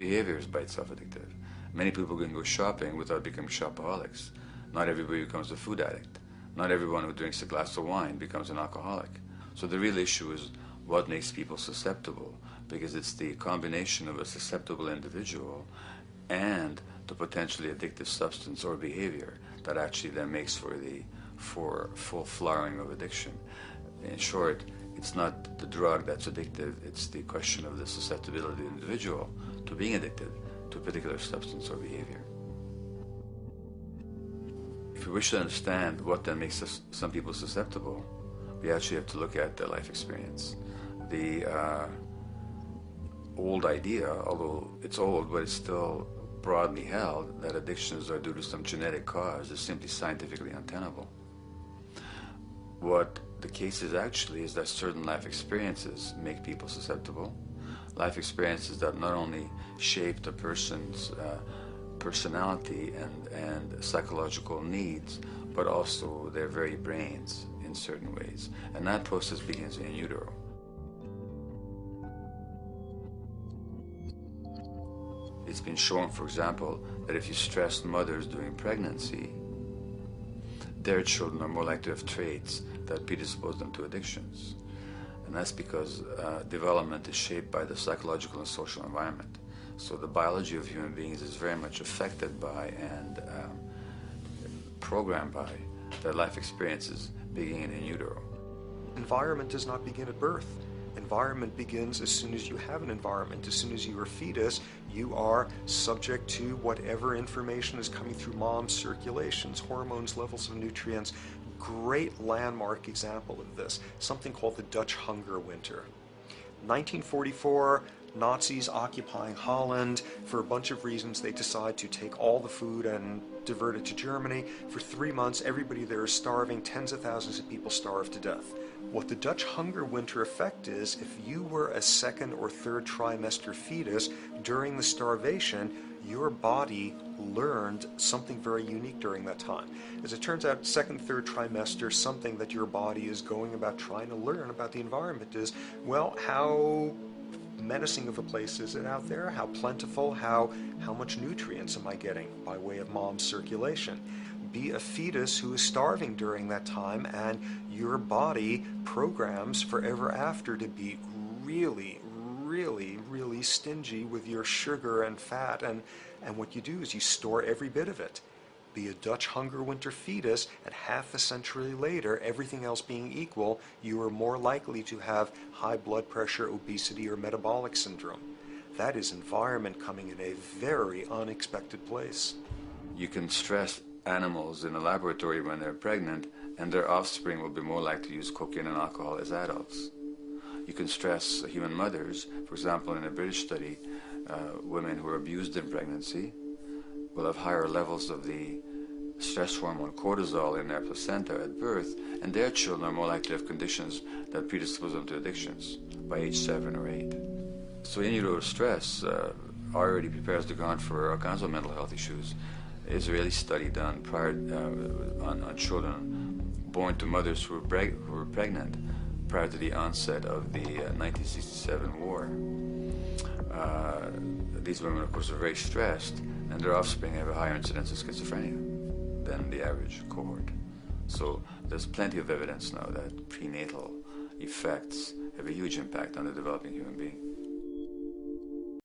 behavior is by itself addictive. Many people can go shopping without becoming shopaholics. Not everybody becomes a food addict. Not everyone who drinks a glass of wine becomes an alcoholic. So the real issue is what makes people susceptible, because it's the combination of a susceptible individual and the potentially addictive substance or behavior that actually then makes for full flowering of addiction. In short, it's not the drug that's addictive, it's the question of the susceptibility of the individual to being addicted to a particular substance or behavior. If we wish to understand what then makes some people susceptible, we actually have to look at their life experience. The old idea, although it's old, but it's still broadly held, that addictions are due to some genetic cause is simply scientifically untenable. What the case is actually is that certain life experiences make people susceptible. Life experiences that not only shape the person's personality and psychological needs, but also their very brains in certain ways. And that process begins in utero. It's been shown, for example, that if you stress mothers during pregnancy, their children are more likely to have traits that predispose them to addictions. And that's because development is shaped by the psychological and social environment. So the biology of human beings is very much affected by and programmed by their life experiences beginning in utero. Environment does not begin at birth. Environment begins as soon as you have an environment. As soon as you are a fetus, you are subject to whatever information is coming through mom's circulations, hormones, levels of nutrients. Great landmark example of this, something called the Dutch hunger winter. 1944, Nazis occupying Holland. For a bunch of reasons, they decide to take all the food and divert it to Germany. For 3 months, everybody there is starving. Tens of thousands of people starve to death. What the Dutch hunger winter effect is, if you were a second or third trimester fetus during the starvation, your body learned something very unique during that time. As it turns out, second, third trimester, something that your body is going about trying to learn about the environment is, well, how menacing of a place is it out there? How plentiful? How much nutrients am I getting by way of mom's circulation? Be a fetus who is starving during that time, and your body programs forever after to be really, really, really stingy with your sugar and fat, and what you do is you store every bit of it. Be a Dutch hunger winter fetus, and half a century later, everything else being equal, you are more likely to have high blood pressure, obesity, or metabolic syndrome. That is environment coming in a very unexpected place. You can stress animals in a laboratory when they're pregnant, and their offspring will be more likely to use cocaine and alcohol as adults. You can stress human mothers. For example, in a British study, women who are abused in pregnancy will have higher levels of the stress hormone cortisol in their placenta at birth, and their children are more likely to have conditions that predispose them to addictions by age 7 or 8. So in utero stress already prepares the ground for all kinds of mental health issues. Israeli study done prior on children born to mothers who were pregnant prior to the onset of the 1967 war. These women, of course, are very stressed, and their offspring have a higher incidence of schizophrenia than the average cohort. So there's plenty of evidence now that prenatal effects have a huge impact on the developing human being.